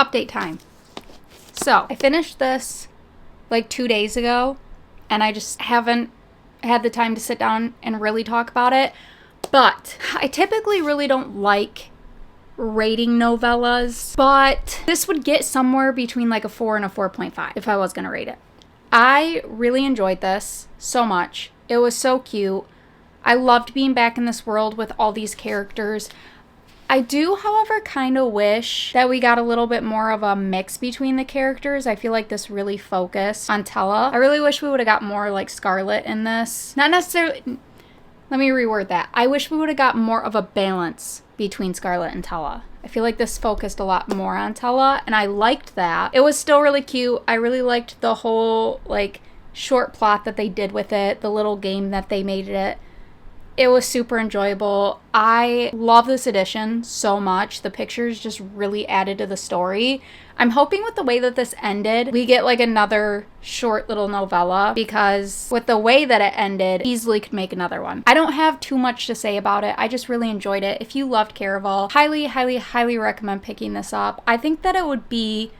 update time. So I finished this like 2 days ago, and I just haven't had the time to sit down and really talk about it. But I typically really don't like rating novellas, but this would get somewhere between like a 4 and a 4.5 if I was going to rate it. I really enjoyed this so much. It was so cute. I loved being back in this world with all these characters. I do, however, kind of wish that we got a little bit more of a mix between the characters. I feel like this really focused on Tella. I really wish we would have got more like Scarlet in this. Not necessarily... Let me reword that. I wish we would have got more of a balance between Scarlet and Tella. I feel like this focused a lot more on Tella, and I liked that. It was still really cute. I really liked the whole like short plot that they did with it, the little game that they made it. It was super enjoyable. I love this edition so much. The pictures just really added to the story. I'm hoping with the way that this ended, we get like another short little novella, because with the way that it ended, easily could make another one. I don't have too much to say about it. I just really enjoyed it. If you loved Caraval, highly recommend picking this up. I think that it would be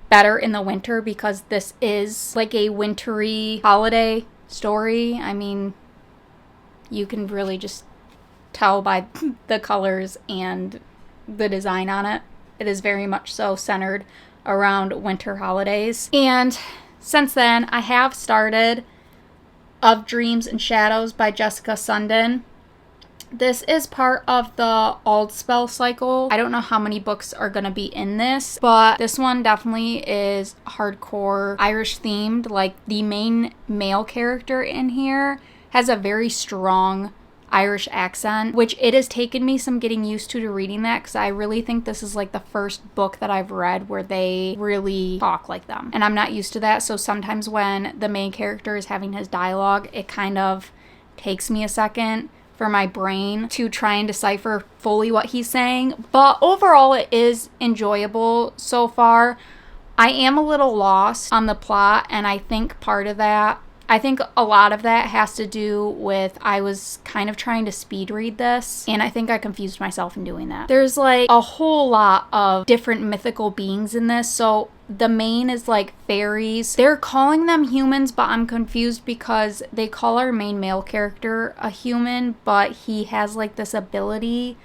better in the winter because this is like a wintry holiday story. I mean, you can really just tell by the colors and the design on it. It is very much so centered around winter holidays. And since then, I have started Of Dreams and Shadows by Jessica Sundin. This is part of the Aldspell cycle. I don't know how many books are going to be in this, but this one definitely is hardcore Irish themed. Like, the main male character in here has a very strong Irish accent, which it has taken me some getting used to reading that, because I really think this is like the first book that I've read where they really talk like them, and I'm not used to that. So sometimes when the main character is having his dialogue, it kind of takes me a second for my brain to try and decipher fully what he's saying. But overall, it is enjoyable so far. I am a little lost on the plot, and I think a lot of that has to do with I was kind of trying to speed read this, and I think I confused myself in doing that. There's like a whole lot of different mythical beings in this. So the main is like fairies. They're calling them humans, but I'm confused because they call our main male character a human, but he has like this ability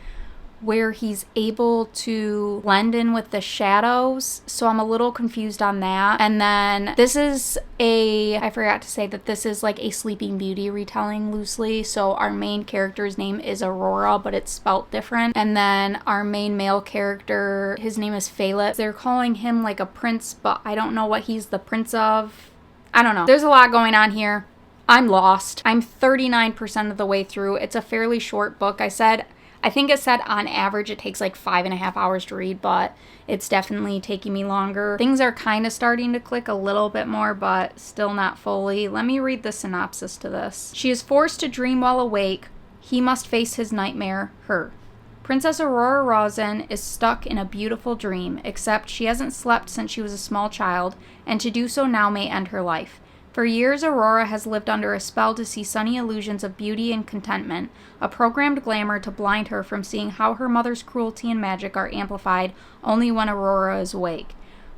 where he's able to blend in with the shadows. So I'm a little confused on that. And then I forgot to say that this is like a Sleeping Beauty retelling loosely. So our main character's name is Aurora, but it's spelt different. And then our main male character, his name is Philip. They're calling him like a prince, but I don't know what he's the prince of. I don't know. There's a lot going on here. I'm lost. I'm 39% of the way through. It's a fairly short book. I think it said on average it takes like 5.5 hours to read, but it's definitely taking me longer. Things are kind of starting to click a little bit more, but still not fully. Let me read the synopsis to this. She is forced to dream while awake. He must face his nightmare, her. Princess Aurora Rosen is stuck in a beautiful dream, except she hasn't slept since she was a small child, and to do so now may end her life. For years, Aurora has lived under a spell to see sunny illusions of beauty and contentment, a programmed glamour to blind her from seeing how her mother's cruelty and magic are amplified only when Aurora is awake.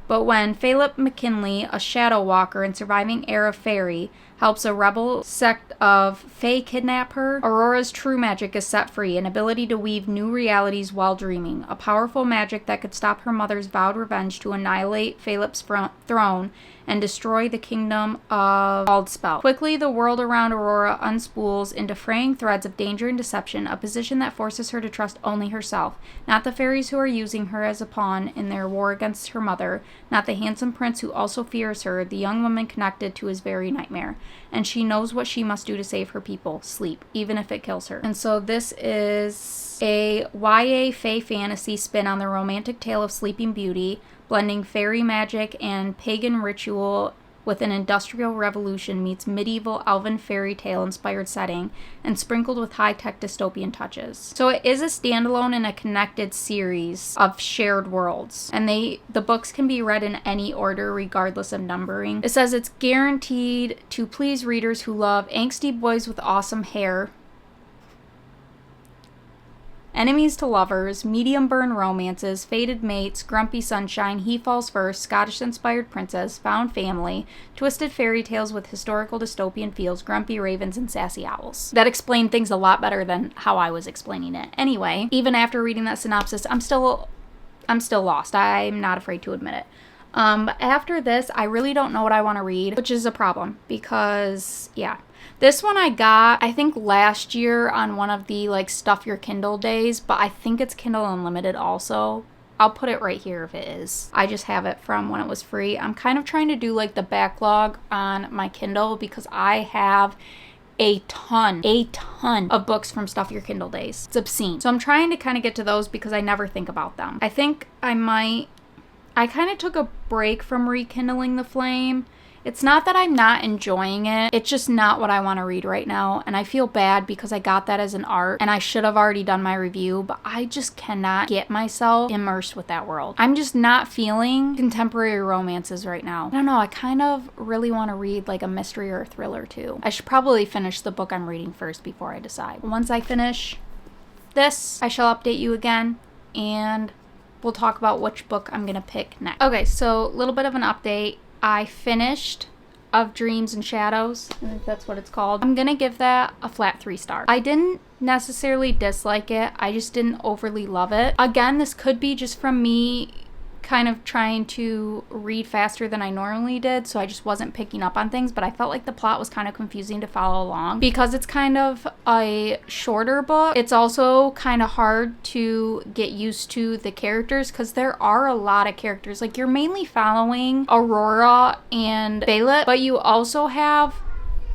But when Philip McKinley, a shadow walker and surviving heir of Fairy, helps a rebel sect of Fae kidnap her, Aurora's true magic is set free, an ability to weave new realities while dreaming, a powerful magic that could stop her mother's vowed revenge to annihilate Philip's throne and destroy the kingdom of Aldspell. Quickly, the world around Aurora unspools into fraying threads of danger and deception, a position that forces her to trust only herself, not the fairies who are using her as a pawn in their war against her mother, not the handsome prince who also fears her, the young woman connected to his very nightmare. And she knows what she must do to save her people, sleep, even if it kills her. And so this is a YA Fae fantasy spin on the romantic tale of Sleeping Beauty, blending fairy magic and pagan ritual with an industrial revolution meets medieval elven fairy tale inspired setting and sprinkled with high-tech dystopian touches. So it is a standalone and a connected series of shared worlds, and the books can be read in any order regardless of numbering. It says it's guaranteed to please readers who love angsty boys with awesome hair enemies to lovers, medium burn romances, fated mates, grumpy sunshine, he falls first, Scottish-inspired princess, found family, twisted fairy tales with historical dystopian feels, grumpy ravens, and sassy owls. That explained things a lot better than how I was explaining it. Anyway, even after reading that synopsis, I'm still lost. I'm not afraid to admit it. After this, I really don't know what I want to read, which is a problem because, yeah. This one I got, I think last year on one of the like Stuff Your Kindle days, but I think it's Kindle Unlimited also. I'll put it right here if it is. I just have it from when it was free. I'm kind of trying to do like the backlog on my Kindle because I have a ton of books from Stuff Your Kindle days. It's obscene. So I'm trying to kind of get to those because I never think about them. I think I kind of took a break from rekindling the flame. It's not that I'm not enjoying it. It's just not what I want to read right now. And I feel bad because I got that as an art and I should have already done my review, but I just cannot get myself immersed with that world. I'm just not feeling contemporary romances right now. I don't know. I kind of really want to read like a mystery or a thriller too. I should probably finish the book I'm reading first before I decide. Once I finish this, I shall update you again and we'll talk about which book I'm going to pick next. Okay, so a little bit of an update. I finished Of Dreams and Shadows. I think that's what it's called. I'm gonna give that a flat 3 stars. I didn't necessarily dislike it. I just didn't overly love it. Again, this could be just from me kind of trying to read faster than I normally did, so I just wasn't picking up on things, but I felt like the plot was kind of confusing to follow along. Because it's kind of a shorter book, it's also kind of hard to get used to the characters because there are a lot of characters. Like, you're mainly following Aurora and Violet, but you also have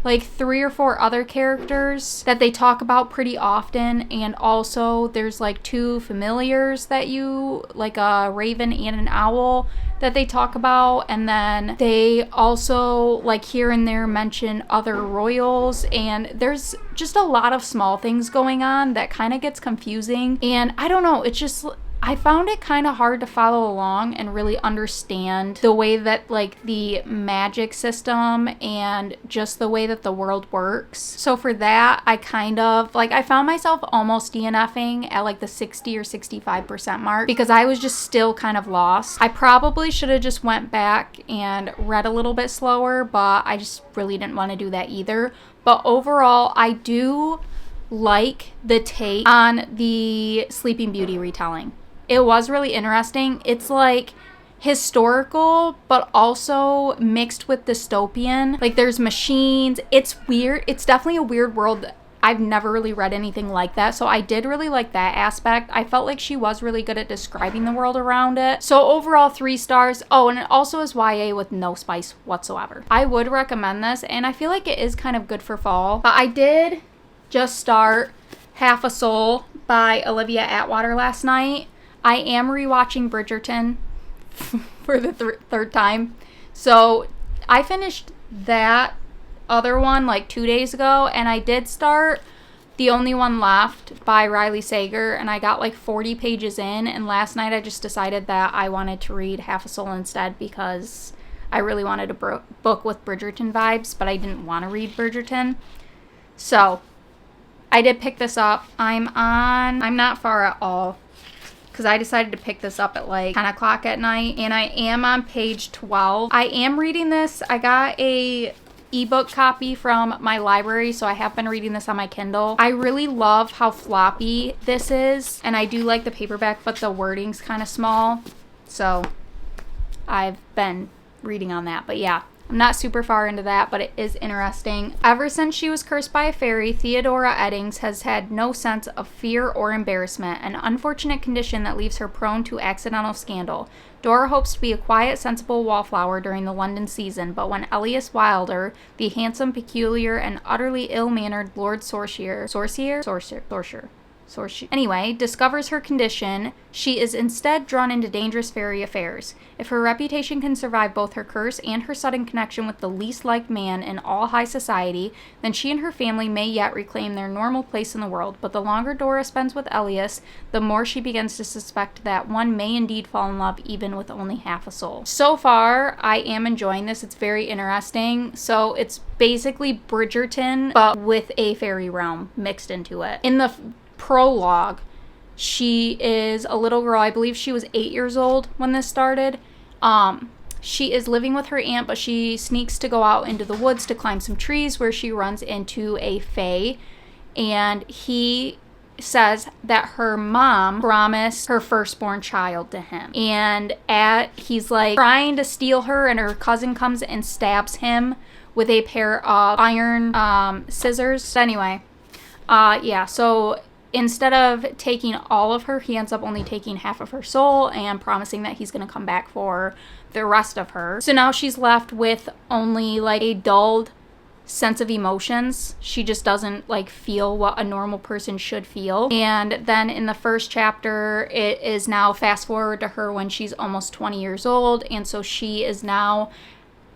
like 3 or 4 other characters that they talk about pretty often, and also there's like 2 familiars that you, like a raven and an owl, that they talk about, and then they also like here and there mention other royals, and there's just a lot of small things going on that kind of gets confusing, and I don't know, it's just, I found it kind of hard to follow along and really understand the way that like the magic system and just the way that the world works. So for that, I kind of like, I found myself almost DNFing at like the 60 or 65% mark because I was just still kind of lost. I probably should have just went back and read a little bit slower, but I just really didn't want to do that either. But overall, I do like the take on the Sleeping Beauty retelling. It was really interesting. It's like historical, but also mixed with dystopian. Like, there's machines. It's weird. It's definitely a weird world. I've never really read anything like that, so I did really like that aspect. I felt like she was really good at describing the world around it. So overall, 3 stars. Oh, and it also is YA with no spice whatsoever. I would recommend this, and I feel like it is kind of good for fall. But I did just start Half a Soul by Olivia Atwater last night. I am rewatching Bridgerton for the 3rd time. So I finished that other one like 2 days ago, and I did start The Only One Left by Riley Sager, and I got like 40 pages in, and last night I just decided that I wanted to read Half a Soul instead because I really wanted a book with Bridgerton vibes, but I didn't want to read Bridgerton. So I did pick this up. I'm not far at all, because I decided to pick this up at like 10 o'clock at night, and I am on page 12. I am reading this. I got a ebook copy from my library, so I have been reading this on my Kindle. I really love how floppy this is, and I do like the paperback, but the wording's kind of small, so I've been reading on that. But yeah, I'm not super far into that, but it is interesting. Ever since she was cursed by a fairy, Theodora Eddings has had no sense of fear or embarrassment, an unfortunate condition that leaves her prone to accidental scandal. Dora hopes to be a quiet, sensible wallflower during the London season, but when Elias Wilder, the handsome, peculiar, and utterly ill-mannered Lord Sorcier, anyway, discovers her condition, she is instead drawn into dangerous fairy affairs. If her reputation can survive both her curse and her sudden connection with the least liked man in all high society, then she and her family may yet reclaim their normal place in the world. But the longer Dora spends with Elias, the more she begins to suspect that one may indeed fall in love even with only half a soul. So far, I am enjoying this. It's very interesting. So it's basically Bridgerton, but with a fairy realm mixed into it. In the prologue, She is a little girl. I believe she was 8 years old when this started. She is living with her aunt, but she sneaks to go out into the woods to climb some trees, where she runs into a fae, and he says that her mom promised her firstborn child to him. And he's like trying to steal her, and her cousin comes and stabs him with a pair of iron scissors. Anyway, so instead of taking all of her, he ends up only taking half of her soul and promising that he's going to come back for the rest of her. So now she's left with only like a dulled sense of emotions. She just doesn't like feel what a normal person should feel. And then in the first chapter, it is now fast forward to her when she's almost 20 years old. And so she is now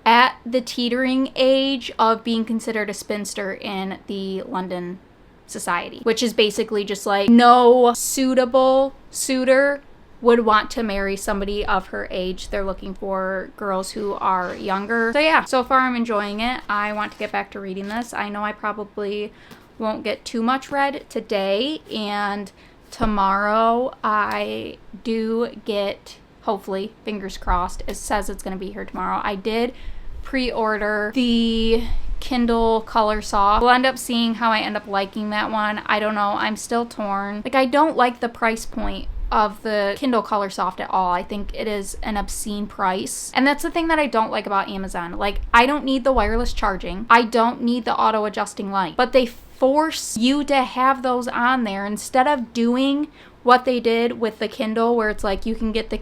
at the teetering age of being considered a spinster in the London society, which is basically just like no suitable suitor would want to marry somebody of her age. They're looking for girls who are younger. So yeah, so far I'm enjoying it. I want to get back to reading this. I know I probably won't get too much read today, and tomorrow I do get, hopefully, fingers crossed, it says it's going to be here tomorrow. I did pre-order the Kindle Color Soft. We'll end up seeing how I end up liking that one. I don't know. I'm still torn. Like, I don't like the price point of the Kindle Color Soft at all. I think it is an obscene price. And that's the thing that I don't like about Amazon. Like, I don't need the wireless charging. I don't need the auto adjusting light. But they force you to have those on there instead of doing what they did with the Kindle, where it's like you can get the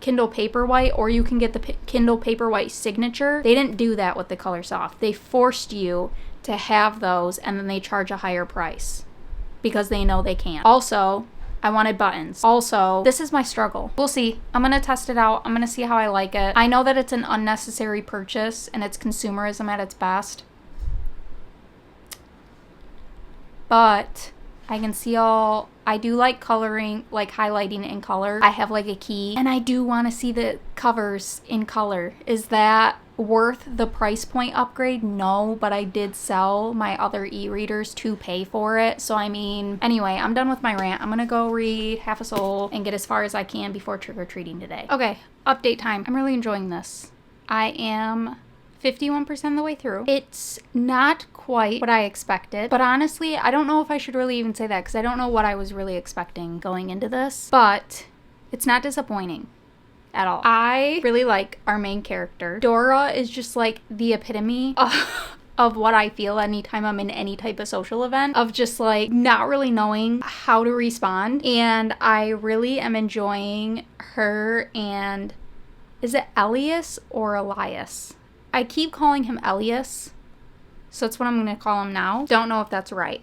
Kindle Paperwhite or you can get the Kindle Paperwhite signature. They didn't do that with the Color Soft. They forced you to have those, and then they charge a higher price because they know they can. Also, I wanted buttons. Also, this is my struggle. We'll see. I'm going to test it out. I'm going to see how I like it. I know that it's an unnecessary purchase and it's consumerism at its best. But I can see I do like coloring, like highlighting in color. I have like a key, and I do want to see the covers in color. Is that worth the price point upgrade? No, but I did sell my other e-readers to pay for it. So I mean, anyway, I'm done with my rant. I'm gonna go read Half a Soul and get as far as I can before trick-or-treating today. Okay, update time. I'm really enjoying this. I am 51% of the way through. It's not quite what I expected, but honestly, I don't know if I should really even say that because I don't know what I was really expecting going into this, but it's not disappointing at all. I really like our main character. Dora is just like the epitome of what I feel anytime I'm in any type of social event, of just like not really knowing how to respond. And I really am enjoying her and, is it Elias or Elias? I keep calling him Elias, so that's what I'm going to call him now. Don't know if that's right.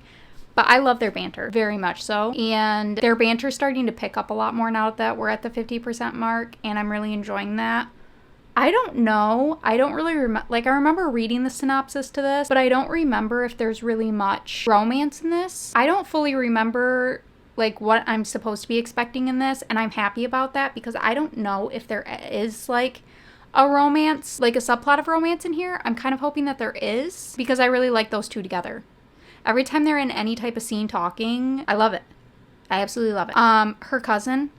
But I love their banter, very much so. And their banter's starting to pick up a lot more now that we're at the 50% mark, and I'm really enjoying that. I don't know. I don't really remember. Like, I remember reading the synopsis to this, but I don't remember if there's really much romance in this. I don't fully remember, like, what I'm supposed to be expecting in this, and I'm happy about that because I don't know if there is, like, a romance, like a subplot of romance in here. I'm kind of hoping that there is because I really like those two together. Every time they're in any type of scene talking, I love it. I absolutely love it. Her cousin,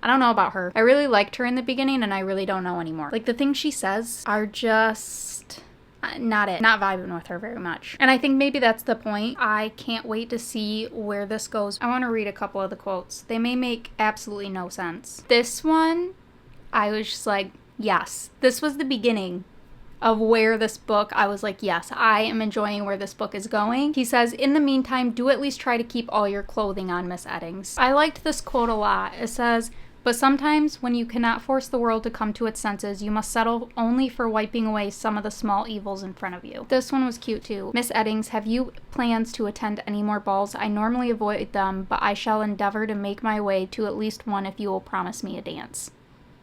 I don't know about her. I really liked her in the beginning and I really don't know anymore. Like, the things she says are just not vibing with her very much. And I think maybe that's the point. I can't wait to see where this goes. I want to read a couple of the quotes. They may make absolutely no sense. This one, I was just like, yes. This was the beginning of where this book, I was like, yes, I am enjoying where this book is going. He says, in the meantime, do at least try to keep all your clothing on, Miss Eddings. I liked this quote a lot. It says, but sometimes when you cannot force the world to come to its senses, you must settle only for wiping away some of the small evils in front of you. This one was cute too. Miss Eddings, have you plans to attend any more balls? I normally avoid them, but I shall endeavor to make my way to at least one if you will promise me a dance.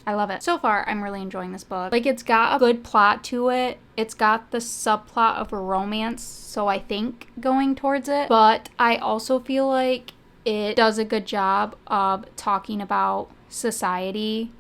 I love it. So far, I'm really enjoying this book. Like, it's got a good plot to it. It's got the subplot of a romance, so I think going towards it. But I also feel like it does a good job of talking about society,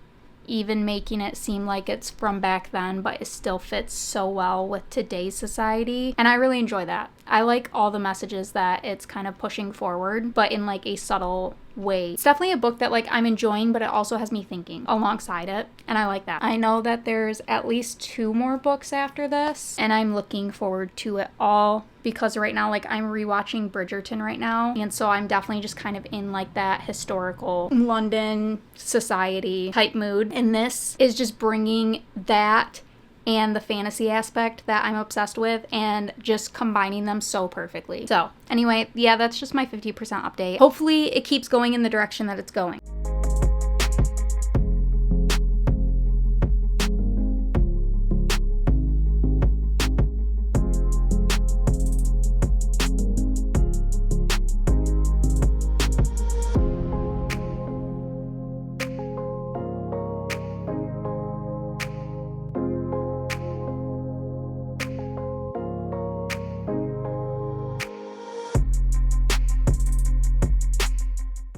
even making it seem like it's from back then, but it still fits so well with today's society. And I really enjoy that. I like all the messages that it's kind of pushing forward, but in like a subtle way. It's definitely a book that like I'm enjoying, but it also has me thinking alongside it, and I like that. I know that there's at least 2 more books after this, and I'm looking forward to it all because right now like I'm rewatching Bridgerton right now, and so I'm definitely just kind of in like that historical London society type mood, and this is just bringing that and the fantasy aspect that I'm obsessed with and just combining them so perfectly. So anyway, yeah, that's just my 50% update. Hopefully it keeps going in the direction that it's going.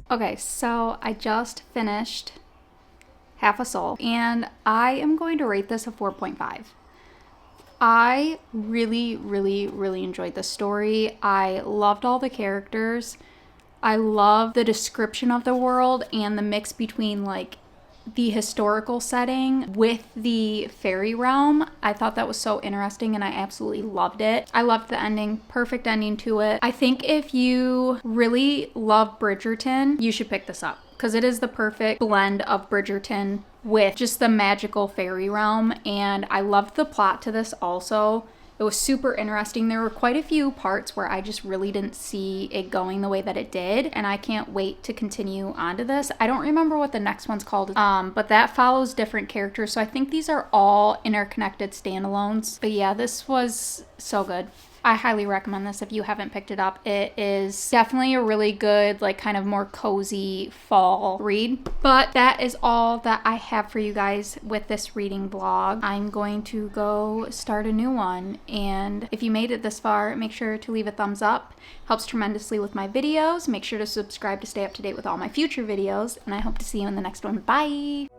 Okay, so I just finished Half a Soul, and I am going to rate this a 4.5. I really, really, really enjoyed this story. I loved all the characters. I love the description of the world and the mix between like the historical setting with the fairy realm. I thought that was so interesting and I absolutely loved it. I loved the ending, perfect ending to it. I think if you really love Bridgerton, you should pick this up because it is the perfect blend of Bridgerton with just the magical fairy realm, and I loved the plot to this also. It was super interesting. There were quite a few parts where I just really didn't see it going the way that it did, and I can't wait to continue on to this. I don't remember what the next one's called, but that follows different characters, so I think these are all interconnected standalones. But yeah, this was so good. I highly recommend this if you haven't picked it up. It is definitely a really good, like kind of more cozy fall read. But that is all that I have for you guys with this reading vlog. I'm going to go start a new one. And if you made it this far, make sure to leave a thumbs up. Helps tremendously with my videos. Make sure to subscribe to stay up to date with all my future videos. And I hope to see you in the next one. Bye!